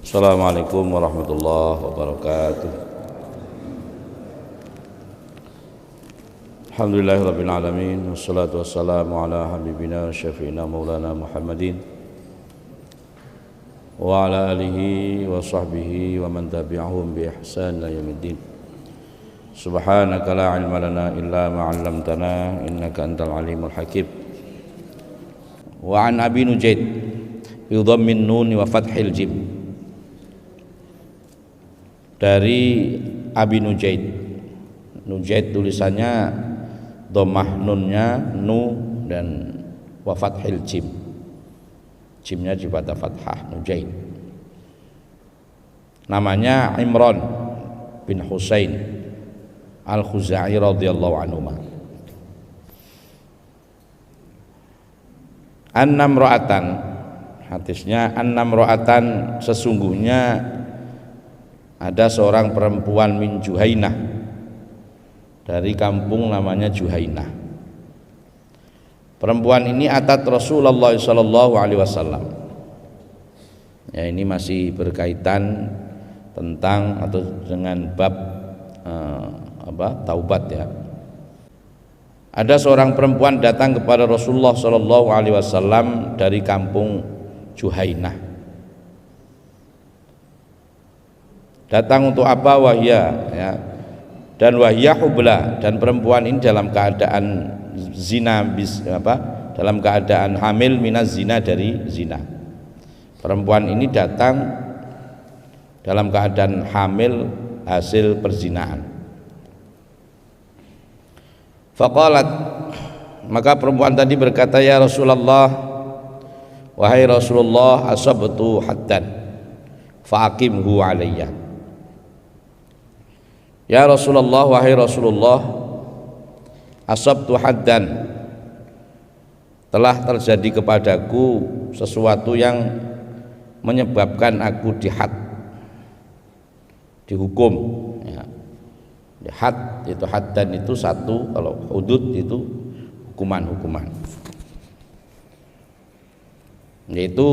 Assalamualaikum warahmatullahi wabarakatuh. Alhamdulillahirabbil alamin wassalatu wassalamu ala habibina syafiina maulana Muhammadin wa ala alihi wa sahbihi wa man tabi'ahum bi ihsan ila yaumiddin. Subhanaka la ilma lana illa ma 'allamtana innaka antal alimul hakim. Wa an Abi Nujaid bi dhammin nun wa fathil jim. Dari Abi Nujaid. Nujaid tulisannya dhammah nunnya nu dan wa fathil jim. Jimnya dibaca fathah, Nujaid. Namanya Imran bin Husain Al-Khuzai radhiyallahu anhu. Annam ra'atan, hadisnya annam ra'atan, sesungguhnya ada seorang perempuan min Juhainah, dari kampung namanya Juhainah. Perempuan ini atat Rasulullah sallallahu alaihi wasallam. Ya, ini masih berkaitan tentang atau dengan bab taubat ya. Ada seorang perempuan datang kepada Rasulullah sallallahu alaihi wasallam dari kampung Juhainah. Datang untuk apa? Wahya ya. Dan wahya hubla, dan perempuan ini dalam keadaan zina dalam keadaan hamil minaz zina, dari zina. Perempuan ini datang dalam keadaan hamil hasil perzinaan. Faqalat, maka perempuan tadi berkata, ya Rasulullah, wahai Rasulullah, asabtu haddan faqimhu alayya. Ya Rasulullah, wahai Rasulullah, asabtu haddan, telah terjadi kepadaku sesuatu yang menyebabkan aku dihad, dihukum ya. Had itu, haddan itu satu, kalau hudud itu hukuman-hukuman, yaitu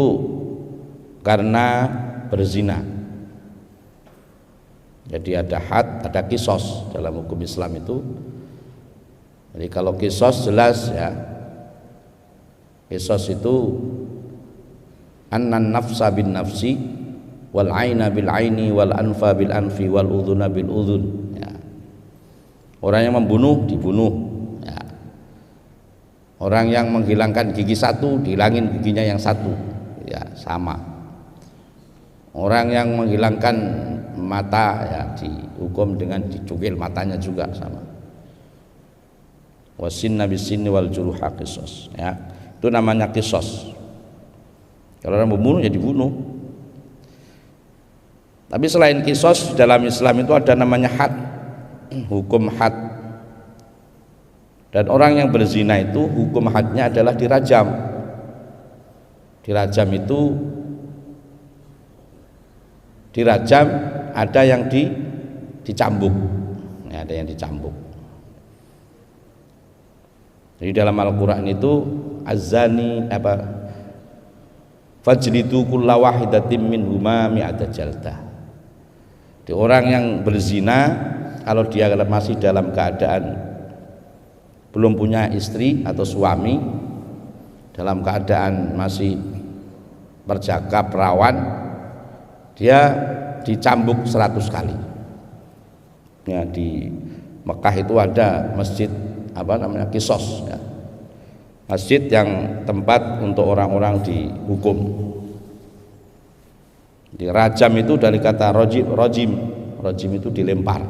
karena berzina. Jadi ada had, ada kisos dalam hukum Islam itu. Jadi kalau kisos jelas ya, kisos itu annan nafsa bin nafsi wal aina bil aini wal anfa bil anfi wal udhuna bil udhun ya. Orang yang membunuh dibunuh ya. Orang yang menghilangkan gigi satu dihilangin giginya yang satu ya, sama. Orang yang menghilangkan mata ya dihukum dengan dicukil matanya juga, sama. Wasinna bisinni wal juruha qisas ya. Itu namanya qisas. Kalau orang membunuh ya dibunuh. Tapi selain qisas, dalam Islam itu ada namanya had, hukum had. Dan orang yang berzina itu hukum hadnya adalah dirajam. Dirajam itu ada yang dicambuk ya, ada yang dicambuk. Jadi dalam Al-Quran itu az-zani fajlidu kulla wahidatin minhuma mi'ata jaldah. Jadi orang yang berzina, kalau dia masih dalam keadaan belum punya istri atau suami, dalam keadaan masih perjaka perawan, dia dicambuk 100 kali ya. Di Mekah itu ada masjid Qisas ya. Masjid yang tempat untuk orang-orang dihukum. Di rajam itu dari kata rojim itu dilempar.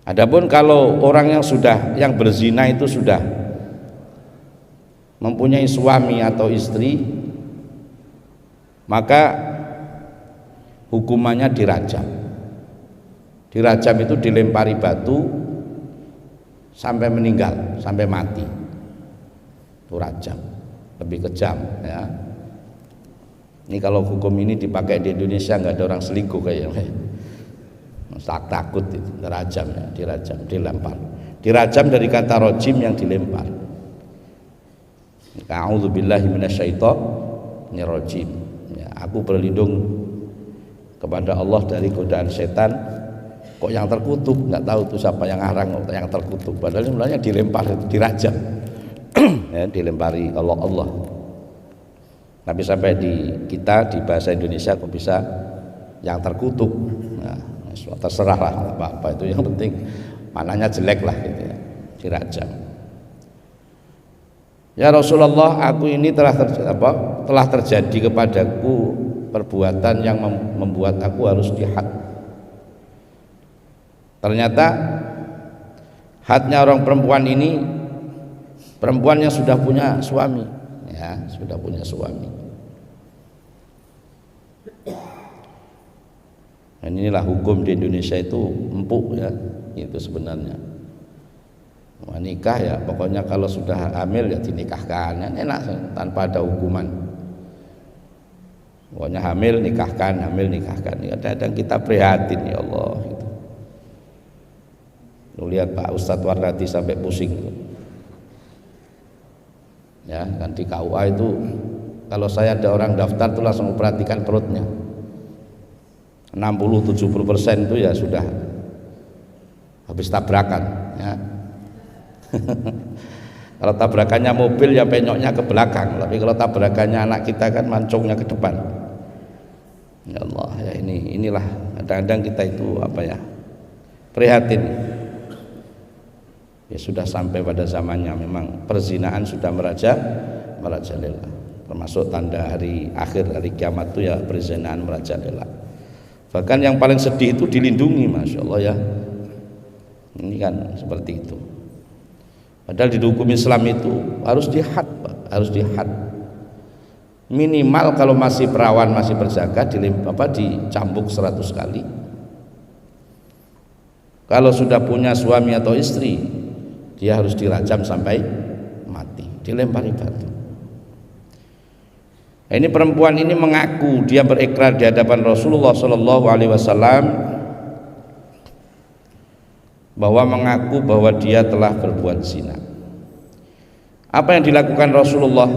Adapun kalau orang yang berzina itu sudah mempunyai suami atau istri, maka hukumannya dirajam. Dirajam itu dilempari batu sampai meninggal, sampai mati. Itu rajam, lebih kejam ya. Ini kalau hukum ini dipakai di Indonesia nggak ada orang selingkuh kayaknya. Takut itu, dirajam ya, dirajam, dilempar. Dirajam dari kata rojim yang dilempar. A'udzubillahi minasyaitonir rajim. Ya, aku berlindung kepada Allah dari godaan setan. Kok yang terkutuk? Nggak tahu itu siapa yang ngarang yang terkutuk. Padahal sebenarnya dilempar, dirajam, ya, dilempari Allah. Tapi sampai di kita di bahasa Indonesia kok bisa yang terkutuk. Nah, terserah lah apa itu, yang penting mananya jelek lah gitu ya, dirajam. Ya Rasulullah, aku ini telah terjadi kepadaku perbuatan yang membuat aku harus dihad. Ternyata hadnya orang perempuan ini, perempuan yang sudah punya suami, ya, sudah punya suami. Dan inilah hukum di Indonesia itu empuk ya, itu sebenarnya. Mau nikah ya pokoknya kalau sudah hamil ya dinikahkan, enak tanpa ada hukuman. Pokoknya hamil nikahkan. Kadang-kadang kita prihatin, ya Allah gitu. Lu lihat Pak Ustadz Warnati sampai pusing ya kan, di KUA itu kalau saya ada orang daftar tuh langsung perhatikan perutnya, 60-70% itu ya sudah habis tabrakan ya. Kalau tabrakannya mobil ya penyoknya ke belakang, tapi kalau tabrakannya anak kita kan mancungnya ke depan. Ya Allah ya, inilah kadang-kadang kita itu apa ya, prihatin. Ya sudah sampai pada zamannya memang perzinaan sudah merajalela. Termasuk tanda hari akhir, hari kiamat itu ya perzinaan merajalela. Bahkan yang paling sedih itu dilindungi, masya Allah ya. Ini kan seperti itu. Padahal di hukum Islam itu harus dihad, Pak, harus dihad. Minimal kalau masih perawan, masih berjaga dicambuk 100 kali. Kalau sudah punya suami atau istri, dia harus dirajam sampai mati, dilempari batu. Nah, ini perempuan ini mengaku, dia berikrar di hadapan Rasulullah SAW bahwa mengaku bahwa dia telah berbuat zina. Apa yang dilakukan Rasulullah?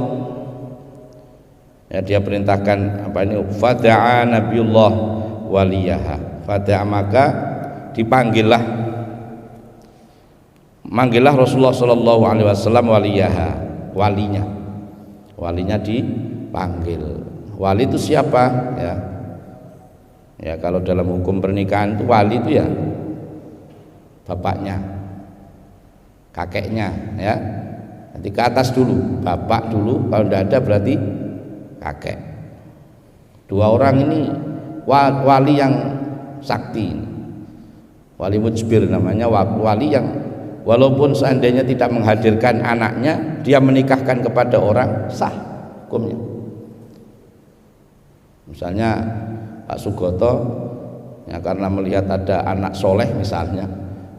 Ya, dia perintahkan fada'a Nabiullah waliyaha. Fada'a, maka manggillah Rasulullah SAW walinya dipanggil. Wali itu siapa ya? Ya kalau dalam hukum pernikahan itu wali itu ya bapaknya, kakeknya ya. Nanti ke atas dulu, bapak dulu, kalau tidak ada berarti kakek. Dua orang ini wali yang sakti, wali mujbir namanya, wali yang walaupun seandainya tidak menghadirkan anaknya, dia menikahkan kepada orang, sah hukumnya. Misalnya Pak Sugoto ya, karena melihat ada anak soleh misalnya,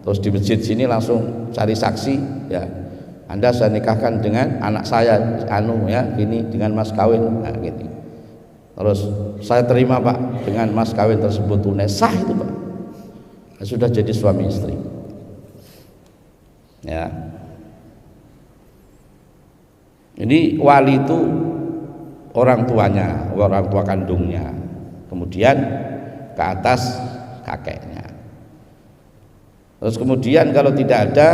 terus di masjid sini langsung cari saksi, ya Anda saya nikahkan dengan anak saya ya gini, dengan mas kawin nah, gini. Terus saya terima Pak dengan mas kawin tersebut tunai, sah itu Pak, sudah jadi suami istri ya. Ini wali itu orang tuanya, orang tua kandungnya, kemudian ke atas kakeknya. Terus kemudian kalau tidak ada,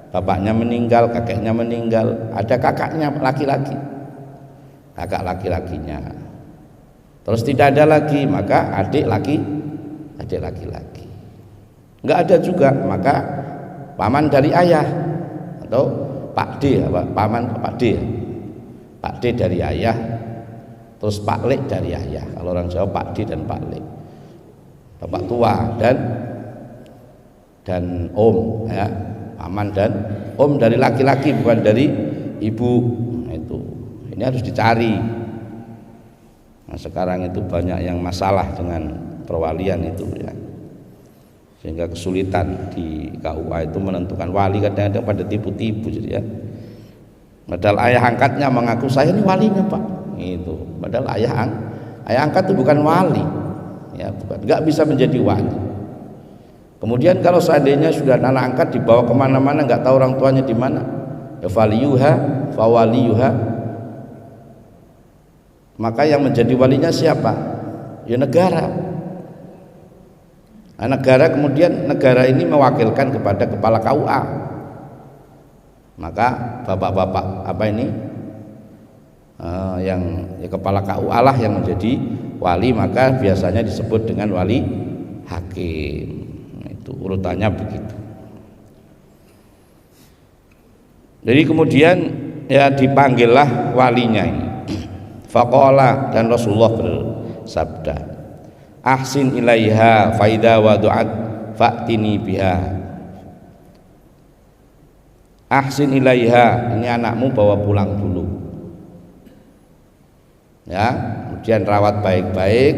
bapaknya meninggal, kakeknya meninggal, ada kakaknya laki-laki, kakak laki-lakinya. Terus tidak ada lagi, maka adik laki-laki. Enggak ada juga, maka paman dari ayah atau Pak D, paman Pak D, Pak D dari ayah, terus Pak Lek dari ayah. Kalau orang Jawa Pak D dan Pak Lek, bapak tua dan om ya, paman dan om dari laki-laki bukan dari ibu. Nah, itu ini harus dicari. Nah, sekarang itu banyak yang masalah dengan perwalian itu ya, sehingga kesulitan di KUA itu menentukan wali, kadang-kadang pada tipu-tipu jadi ya. Padahal ayah angkatnya mengaku saya ini walinya Pak, itu. Padahal ayah angkat itu bukan wali, ya bukan, nggak bisa menjadi wali. Kemudian kalau seandainya sudah anak angkat dibawa kemana-mana nggak tahu orang tuanya di mana, ya faliyuha fawaliyuha maka yang menjadi walinya siapa? Ya negara. Nah, negara kemudian negara ini mewakilkan kepada kepala KUA. Maka bapak-bapak apa ini yang kepala KUA lah yang menjadi wali, maka biasanya disebut dengan wali hakim. Nah, itu urutannya begitu. Jadi kemudian ya dipanggillah walinya ini. Faqala, dan Rasulullah bersabda, ahsin ilaiha faida wadu'at fa'tini biha. Ahsin ilaiha, ini anakmu bawa pulang dulu ya, kemudian rawat baik-baik,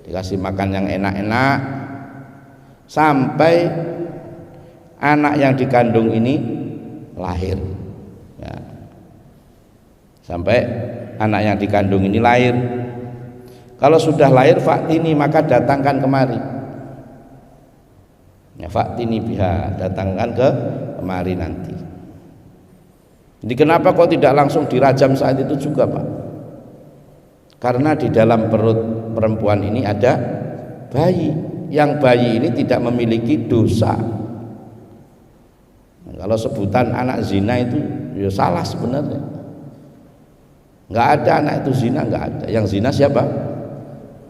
dikasih makan yang enak-enak sampai anak yang dikandung ini lahir ya. Sampai anak yang dikandung ini lahir. Kalau sudah lahir faktini, maka datangkan kemari ya, faktini biha, datangkan kemari nanti. Jadi kenapa kok tidak langsung dirajam saat itu juga, Pak? Karena di dalam perut perempuan ini ada bayi, yang bayi ini tidak memiliki dosa. Nah, kalau sebutan anak zina itu ya salah sebenarnya. Nggak ada anak itu zina, nggak ada. Yang zina siapa?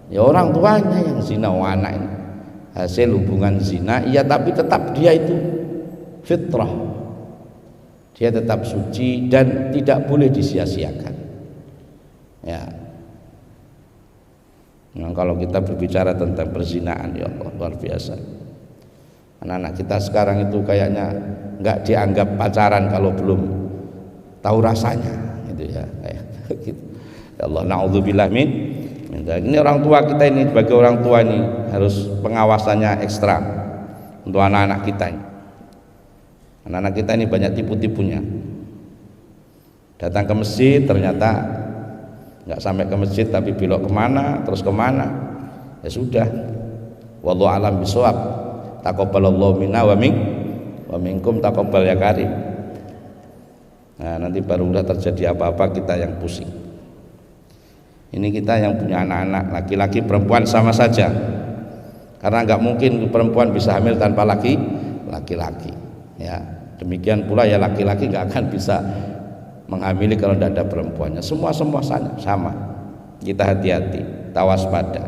Ya orang tuanya yang zina. Anak ini hasil hubungan zina, iya, tapi tetap dia itu fitrah, dia tetap suci dan tidak boleh disia-siakan ya. Nah, kalau kita berbicara tentang perzinaan, ya Allah, luar biasa. Anak-anak kita sekarang itu kayaknya nggak dianggap pacaran kalau belum tahu rasanya gitu ya, kayak gitu. Ya Allah, naudzubillah min. Ini orang tua kita ini, sebagai orang tua ini harus pengawasannya ekstra untuk anak-anak kita ini. Anak-anak kita ini banyak tipu-tipunya. Datang ke masjid ternyata nggak sampai ke masjid tapi belok kemana, terus kemana, ya sudah. Wallahu alam bisawab. Taqabbalallahu minna wa minkum taqabbal ya karim. Nah, nanti baru udah terjadi apa-apa kita yang pusing. Ini kita yang punya anak-anak laki-laki perempuan sama saja, karena nggak mungkin perempuan bisa hamil tanpa laki-laki ya. Demikian pula ya laki-laki nggak akan bisa menghamili kalau tidak ada perempuannya. Semua sama. Kita hati-hati, tawaspada.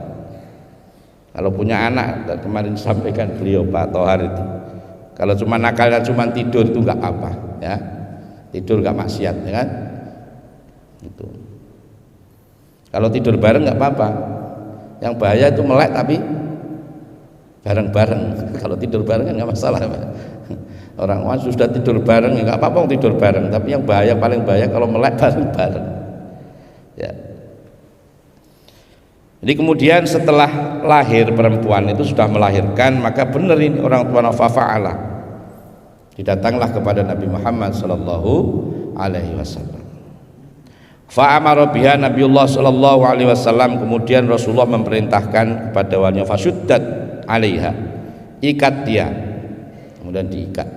Kalau punya anak, kemarin sampaikan beliau Pak Tohar itu, kalau cuma nakalnya cuma tidur itu nggak apa ya, tidur nggak maksiat ya kan, itu. Kalau tidur bareng nggak apa-apa. Yang bahaya itu melek tapi bareng-bareng. Kalau tidur bareng kan nggak masalah. Orang sudah tidur bareng ya nggak apa-apa tidur bareng. Tapi yang bahaya, paling bahaya kalau melek bareng-bareng. Ya. Jadi kemudian setelah lahir perempuan itu sudah melahirkan, maka benar ini orang tua fa'ala. Didatanglah kepada Nabi Muhammad sallallahu alaihi wasallam. Fa'amara biha Nabiullah sallallahu alaihi wasallam, kemudian Rasulullah memerintahkan kepada walinya fasyuddat alaiha, ikat dia, kemudian diikat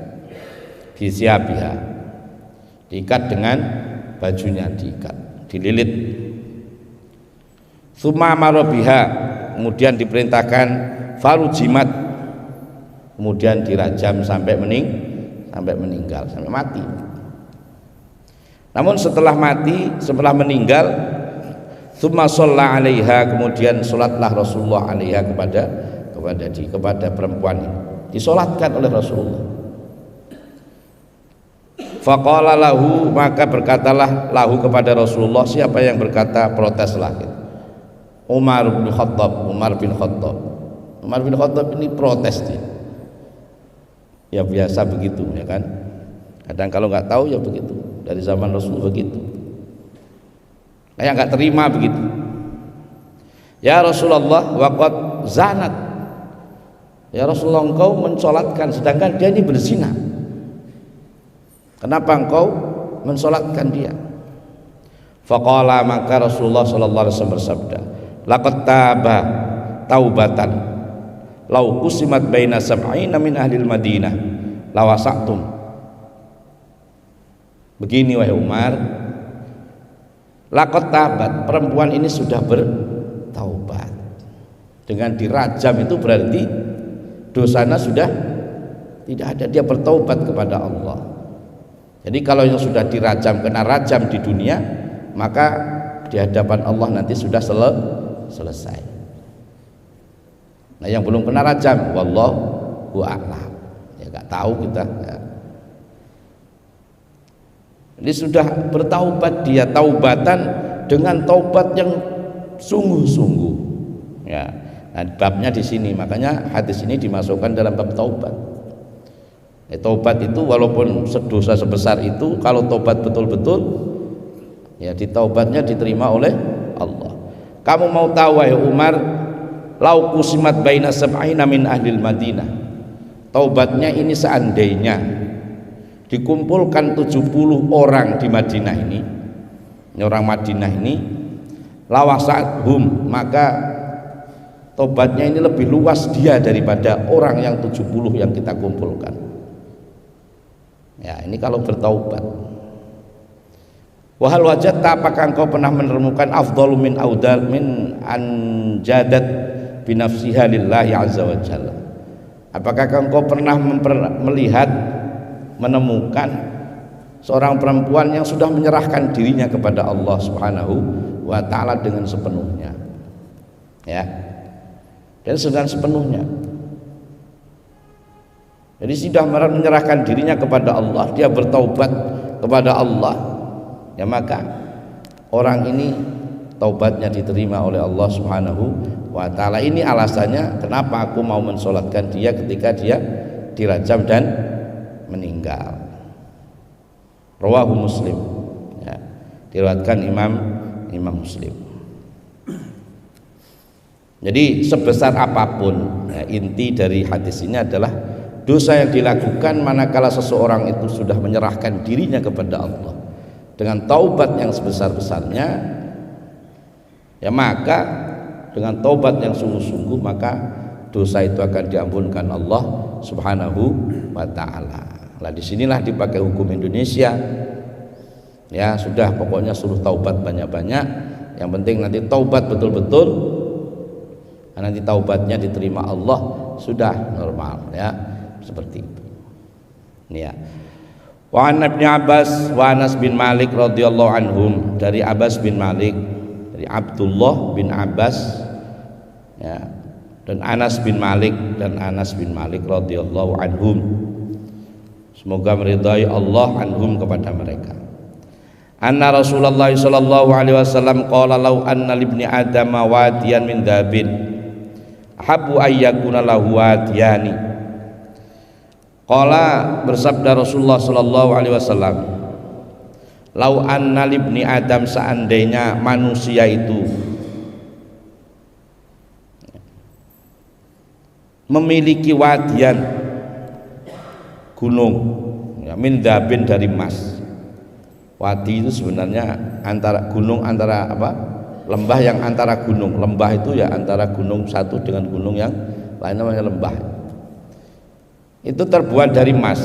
bisiabiha, diikat dengan bajunya, diikat, dililit. Tsumma amara biha, kemudian diperintahkan farujimat, kemudian dirajam sampai meninggal, sampai mati. Namun setelah mati, setelah meninggal, tsumma shalla 'alaiha, kemudian salatlah Rasulullah 'alaiha kepada perempuan ini. Disolatkan oleh Rasulullah. Faqala lahu, maka berkatalah lahu kepada Rasulullah, siapa yang berkata proteslah gitu. Umar bin Khattab ini protes dia. Ya biasa begitu ya kan. Kadang kalau nggak tahu ya begitu. Dari zaman Rasul begitu. Kayak nggak terima begitu. Ya Rasulullah, waqad zanat. Ya Rasulullah, engkau mensolatkan sedangkan dia ini berzina. Kenapa engkau mensolatkan dia? Faqala, maka Rasulullah sallallahu alaihi wasallam bersabda, laqad taba taubatan law qusimat baina sab'ina min ahlil Madinah lawasa'tum. Begini wahai Umar, Laqad tabat, perempuan ini sudah bertaubat. Dengan dirajam itu berarti dosanya sudah tidak ada, dia bertaubat kepada Allah. Jadi kalau yang sudah dirajam kena rajam di dunia, maka di hadapan Allah nanti sudah selesai. Nah yang belum kena rajam, wallahu a'lam, ya nggak tahu kita ya. Ini sudah bertaubat, dia taubatan dengan taubat yang sungguh-sungguh ya. Nah babnya di sini, makanya hadis ini dimasukkan dalam bab taubat. Taubat itu walaupun dosa sebesar itu, kalau taubat betul-betul ya, ditaubatnya diterima oleh Allah. Kamu mau tahu wahai Umar, lau kusimat baina sab'ina min ahlil Madinah, taubatnya ini seandainya dikumpulkan 70 orang di Madinah ini orang Madinah ini, lawasa'hum, maka taubatnya ini lebih luas dia daripada orang yang 70 yang kita kumpulkan. Ya, ini kalau bertaubat. Wahal wajadta, apakah engkau pernah menemukan afdalu min audal min anjadat binafsiha lillahi azza wa jalla? Apakah engkau pernah melihat, menemukan seorang perempuan yang sudah menyerahkan dirinya kepada Allah Subhanahu wa ta'ala dengan sepenuhnya, ya, dan dengan sepenuhnya. Jadi sudah menyerahkan dirinya kepada Allah, dia bertaubat kepada Allah, ya, maka orang ini taubatnya diterima oleh Allah Subhanahu wa ta'ala. Ini alasannya kenapa aku mau mensolatkan dia ketika dia dirajam dan meninggal. Rawahu Muslim, ya, diriwayatkan Imam Muslim. Jadi sebesar apapun, ya, inti dari hadis ini adalah dosa yang dilakukan manakala seseorang itu sudah menyerahkan dirinya kepada Allah dengan taubat yang sebesar-besarnya, ya, maka dengan taubat yang sungguh-sungguh, maka dosa itu akan diampunkan Allah Subhanahu wa ta'ala. Nah disinilah dipakai hukum Indonesia, ya, sudah pokoknya suruh taubat banyak-banyak, yang penting nanti taubat betul-betul, nanti taubatnya diterima Allah, sudah normal, ya, seperti itu. Ini ya. Wa an Ibnu Abbas wa Anas bin Malik radhiyallahu anhum, dari Abbas bin Malik, dari Abdullah bin Abbas, ya, dan Anas bin Malik radhiyallahu anhum, semoga meridai Allah anhum kepada mereka. Anna Rasulullah sallallahu alaihi wasallam qala law anna libni adam wadiyan min dabin habu ayyakuna lahu wadiyani. Qala, bersabda Rasulullah sallallahu alaihi wasallam, lau anna libni adam, seandainya manusia itu memiliki wadian, gunung, ya, min dabin, dari emas. Wadi itu sebenarnya antara gunung, antara apa, lembah yang antara gunung. Lembah itu ya antara gunung satu dengan gunung yang lain, namanya lembah. Itu terbuat dari emas.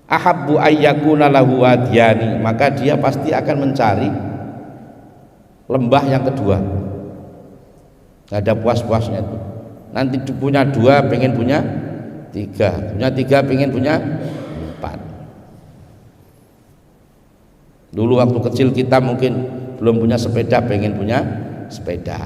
Ahabbu ayyakuna lahu wadiyani, maka dia pasti akan mencari lembah yang kedua. Gak ada puas-puasnya itu. Nanti punya dua pengen punya tiga, punya tiga pengen punya empat. Dulu waktu kecil kita mungkin belum punya sepeda, pengen punya sepeda.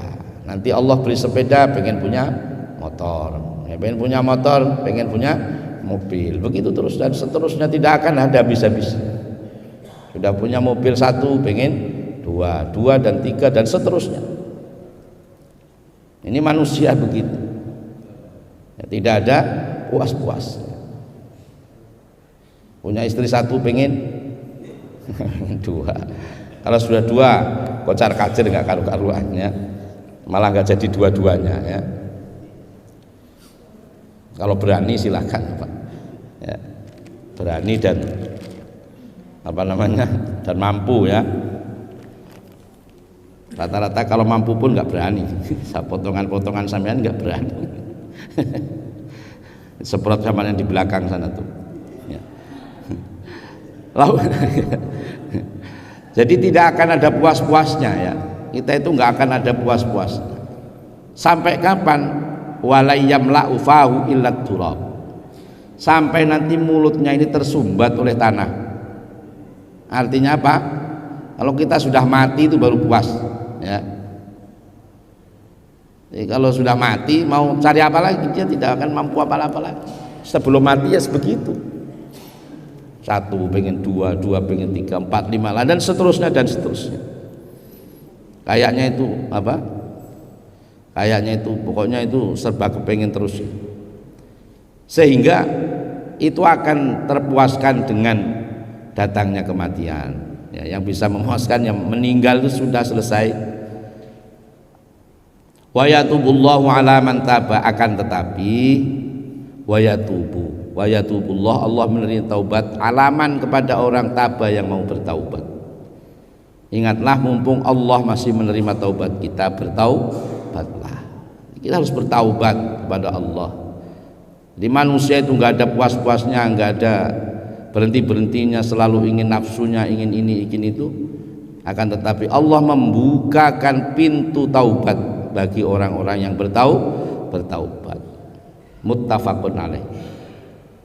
Nanti Allah beri sepeda, pengen punya motor. Ya, pengen punya motor, pengen punya mobil. Begitu terus dan seterusnya, tidak akan ada habis-habis. Sudah punya mobil satu, pengen dua, dua dan tiga dan seterusnya. Ini manusia begitu. Ya, tidak ada puas-puas. Punya istri satu, pengen dua. Kalau sudah dua, kocar kacir, nggak karu-karuannya, malah nggak jadi dua-duanya, ya. Kalau berani silakan, Pak, ya, berani dan apa namanya, dan mampu, ya. Rata-rata kalau mampu pun nggak berani. Potongan-potongan sampean nggak berani. Seperti sama yang di belakang sana tuh, ya. Jadi tidak akan ada puas-puasnya ya. Kita itu nggak akan ada puas-puasnya. Sampai kapan? Walayyamla'u fahu illat turab. Sampai nanti mulutnya ini tersumbat oleh tanah. Artinya apa? Kalau kita sudah mati itu baru puas ya. Jadi kalau sudah mati mau cari apa lagi, dia tidak akan mampu apa-apa lagi. Sebelum mati ya sebegitu. 1 pengen 2, 2 pengen 3, 4, 5 lah, dan seterusnya dan seterusnya. Kayaknya itu apa? Kayaknya itu pokoknya itu serba kepengen terus. Sehingga itu akan terpuaskan dengan datangnya kematian. Ya, yang bisa memuaskan yang meninggal itu sudah selesai. Wa yatubullahu ala man taba, akan tetapi wa yatubullah, Allah menerima taubat alaman kepada orang taba yang mau bertaubat. Ingatlah mumpung Allah masih menerima taubat kita, bertaubatlah. Kita harus bertaubat kepada Allah. Di manusia itu nggak ada puas-puasnya, nggak ada berhenti-berhentinya, selalu ingin nafsunya, ingin ini, ingin itu. Akan tetapi Allah membukakan pintu taubat bagi orang-orang yang bertaubat. Muttafaqun alaih.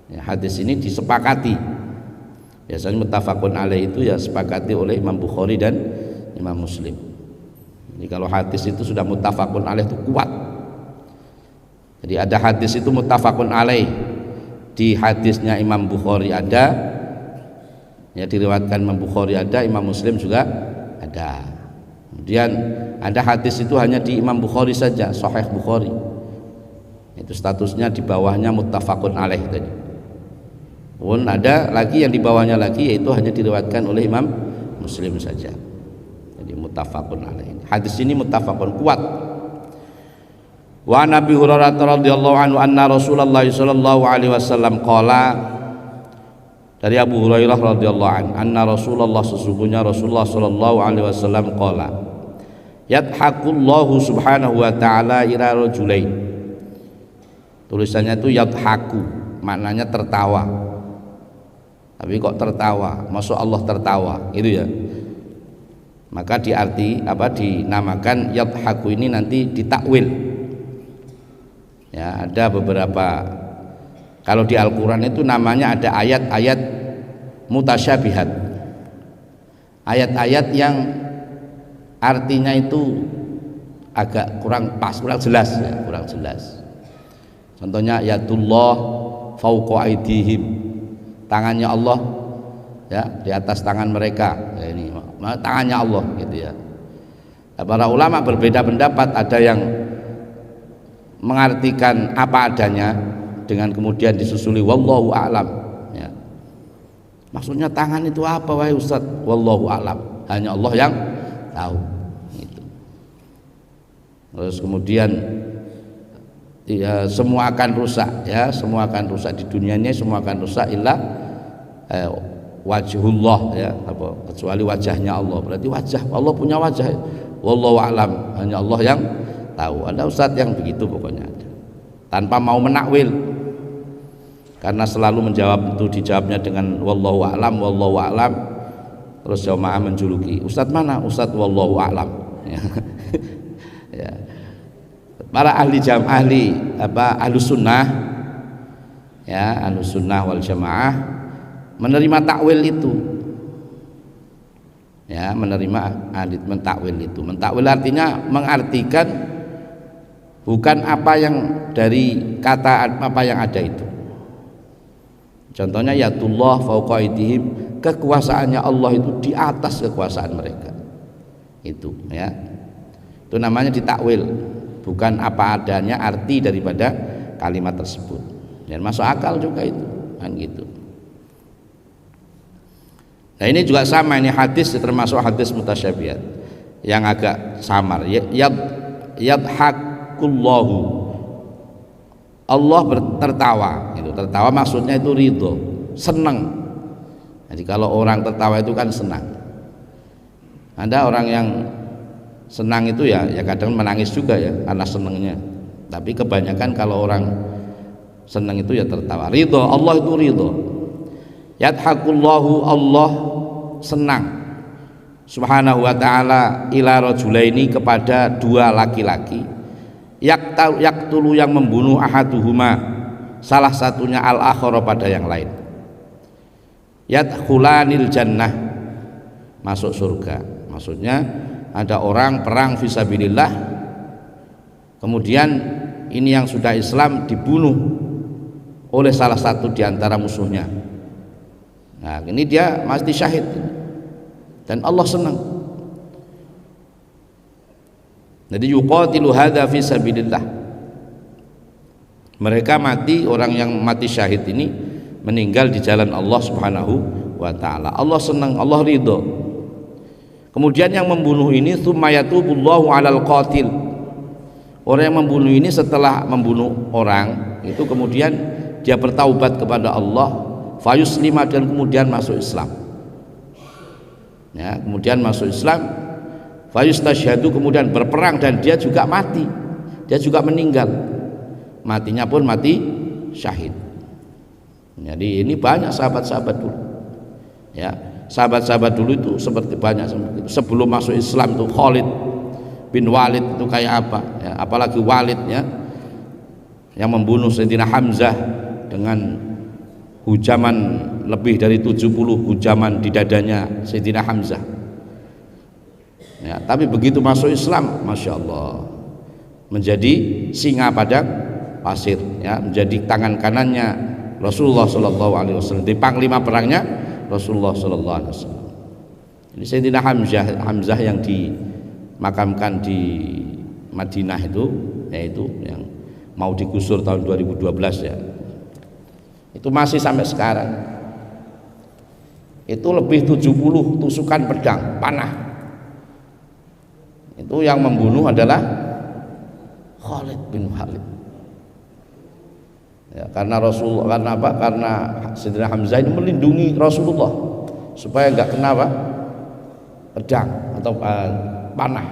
Ya, hadis ini disepakati. Biasanya muttafaqun alaih itu ya sepakati oleh Imam Bukhari dan Imam Muslim. Jadi kalau hadis itu sudah muttafaqun alaih itu kuat. Jadi ada hadis itu muttafaqun alaih. Di hadisnya Imam Bukhari ada, ya diriwayatkan Imam Bukhari ada, Imam Muslim juga ada. Kemudian ada hadis itu hanya di Imam Bukhari saja, Sahih Bukhari. Itu statusnya di bawahnya muttafaqun alaih tadi. Pun ada lagi yang di bawahnya lagi, yaitu hanya diriwayatkan oleh Imam Muslim saja. Jadi muttafaqun alaih. Hadis ini muttafaqun, kuat. Wa Nabi Hurairah radhiyallahu anhu anna Rasulullah sallallahu alaihi wasallam qala, dari Abu Hurairah radhiyallahu anhu, anna Rasulullah, sesungguhnya Rasulullah sallallahu alaihi wasallam qala, yadhaqullahu subhanahu wa ta'ala ila rajulain. Tulisannya itu yadhaku, maknanya tertawa. Tapi kok tertawa? Maksud Allah tertawa, gitu ya. Maka dinamakan yadhaku ini nanti ditakwil. Ya, ada beberapa, kalau di Al-Quran itu namanya ada ayat-ayat mutasyabihat, ayat-ayat yang artinya itu agak kurang pas, kurang jelas ya, kurang jelas. Contohnya yadullah fauqa aidihim, tangannya Allah ya di atas tangan mereka, ya, ini tangannya Allah gitu ya. Para ulama berbeda pendapat, ada yang mengartikan apa adanya dengan kemudian disusuli wallahu a'lam ya. Maksudnya tangan itu apa wahai Ustaz? Wallahu a'lam, hanya Allah yang tahu gitu. Terus kemudian ya, semua akan rusak ya, semua akan rusak di dunia ini, semua akan rusak illa wajhullah ya, kecuali wajahnya Allah. Berarti wajah Allah, punya wajah, wallahu a'lam, hanya Allah yang tahu. Ada ustadz yang begitu pokoknya ada, tanpa mau menakwil, karena selalu menjawab itu dijawabnya dengan wallahu a'lam, wallahu a'lam. Terus jamaah menjuluki, ustadz mana? Ustadz wallahu a'lam ya. Ya. Para ahli ahli sunnah ya, ahli sunnah wal jamaah menerima takwil itu ya, menerima ahli mentakwil itu. Mentakwil artinya mengartikan bukan apa yang dari kata apa yang ada itu. Contohnya yadullah fauqa aidihim, kekuasaannya Allah itu di atas kekuasaan mereka. Itu ya. Itu namanya ditakwil, bukan apa adanya arti daripada kalimat tersebut. Dan masuk akal juga itu, kan gitu. Nah ini juga sama, ini hadis termasuk hadis mutasyabihat yang agak samar. Yadhakullahu, Allah tertawa, itu tertawa maksudnya itu ridho, senang. Jadi kalau orang tertawa itu kan senang. Ada orang yang senang itu ya kadang menangis juga ya karena senangnya. Tapi kebanyakan kalau orang senang itu ya tertawa. Ridho, Allah itu ridho. Yadhakullahu, Allah senang Subhanahu wa ta'ala ila rajulaini, kepada dua laki-laki, yaktulu yang membunuh ahaduhuma, salah satunya al-akhara pada yang lain, yadkhulanil jannah, masuk surga. Maksudnya ada orang perang fisabilillah, kemudian ini yang sudah Islam dibunuh oleh salah satu di antara musuhnya. Nah, ini dia mati syahid dan Allah senang. Jadi yuqatilu hadza fi sabilillah. Mereka mati, orang yang mati syahid ini meninggal di jalan Allah Subhanahu wa taala. Allah senang, Allah ridho. Kemudian yang membunuh ini tsumma yatubullahu 'alal qatil. Orang yang membunuh ini setelah membunuh orang itu kemudian dia bertaubat kepada Allah, fayuslima, dan kemudian masuk Islam. Ya, kemudian masuk Islam, fayustashhadu, kemudian berperang dan dia juga mati, dia juga meninggal, matinya pun mati syahid. Jadi ini banyak sahabat-sahabat dulu, ya, sahabat-sahabat dulu itu seperti banyak seperti itu. Sebelum masuk Islam itu Khalid bin Walid itu kayak apa, ya, apalagi Walid, ya, yang membunuh Sayyidina Hamzah dengan hujaman lebih dari 70 hujaman di dadanya Sayyidina Hamzah. Ya, tapi begitu masuk Islam, Masya Allah, menjadi singa padang pasir, ya, menjadi tangan kanannya Rasulullah Shallallahu Alaihi Wasallam, di panglima perangnya Rasulullah Shallallahu Alaihi Wasallam. Ini Sayyidina Hamzah yang dimakamkan di Madinah itu, yaitu yang mau digusur tahun 2012, ya, itu masih sampai sekarang. Itu lebih 70 tusukan pedang panah. Itu yang membunuh adalah Khalid bin Walid. Ya, karena Rasulullah, karena apa? Karena Sayyidina Hamzah ini melindungi Rasulullah supaya enggak kena apa? Pedang atau panah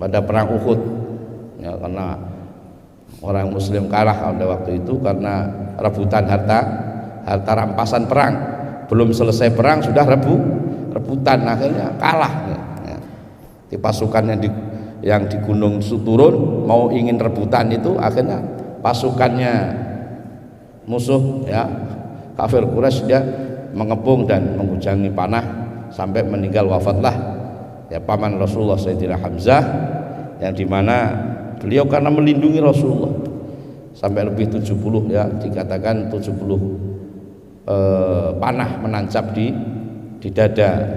pada perang Uhud. Ya, karena orang Muslim kalah pada waktu itu karena rebutan harta rampasan perang. Belum selesai perang sudah rebutan, akhirnya kalah. Ya. Di pasukan yang di Gunung Suturun mau ingin rebutan itu, akhirnya pasukannya musuh, ya, kafir Quraisy, dia mengepung dan mengujangi panah sampai meninggal, wafatlah, ya, paman Rasulullah Sayyidina Hamzah, yang dimana beliau karena melindungi Rasulullah sampai lebih 70, ya, dikatakan 70 panah menancap di dada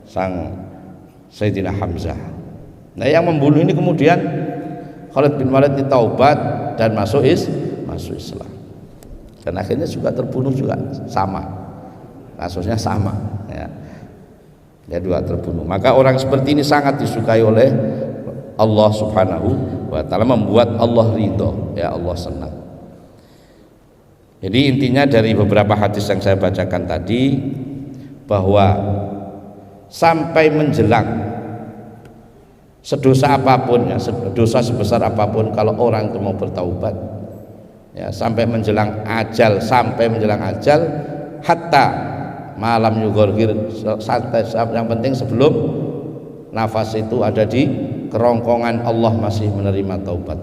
sang Sayyidina Hamzah. Nah, yang membunuh ini kemudian Khalid bin Walid ditaubat dan masuk Islam, dan akhirnya juga terbunuh juga, sama kasusnya, sama, ya, dia juga terbunuh. Maka orang seperti ini sangat disukai oleh Allah Subhanahu wa ta'ala, membuat Allah ridho, ya, Allah senang. Jadi intinya dari beberapa hadis yang saya bacakan tadi, bahwa sampai menjelang sedosa apapun, ya, dosa sebesar apapun, kalau orang itu mau bertaubat, ya, sampai menjelang ajal, hatta malam yugorgir, santai, yang penting sebelum nafas itu ada di kerongkongan, Allah masih menerima taubat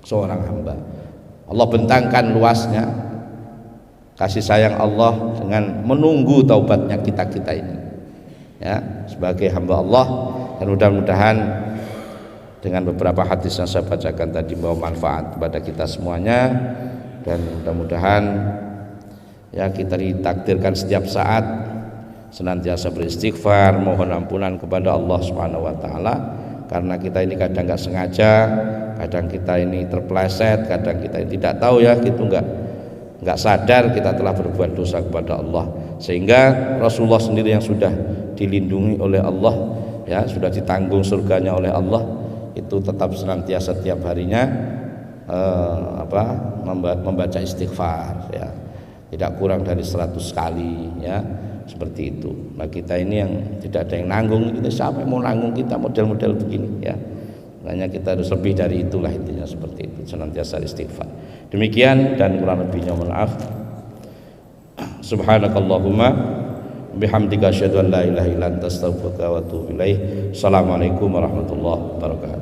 seorang hamba. Allah bentangkan luasnya kasih sayang Allah dengan menunggu taubatnya kita ini, ya, sebagai hamba Allah. Dan mudah-mudahan dengan beberapa hadis yang saya bacakan tadi membawa manfaat kepada kita semuanya, dan mudah-mudahan, ya, kita ditakdirkan setiap saat senantiasa beristighfar, mohon ampunan kepada Allah Subhanahu wa ta'ala, karena kita ini kadang nggak sengaja, kadang kita ini terpleset, kadang kita ini tidak tahu, ya, gitu, nggak sadar kita telah berbuat dosa kepada Allah, sehingga Rasulullah sendiri yang sudah dilindungi oleh Allah, ya, sudah ditanggung surganya oleh Allah, itu tetap senantiasa setiap harinya membaca istighfar, ya, tidak kurang dari 100 kali, ya, seperti itu. Nah, kita ini yang tidak ada yang nanggung, kita siapa yang mau nanggung kita model-model begini, ya. Makanya kita harus lebih dari itulah, intinya seperti itu, senantiasa istighfar. Demikian, dan kurang lebihnya mohon maaf. Subhanakallahumma Bihamdika asyhadu an la ilaha illa anta astaghfiruka wa atubu ilaik. Assalamualaikum warahmatullahi wabarakatuh.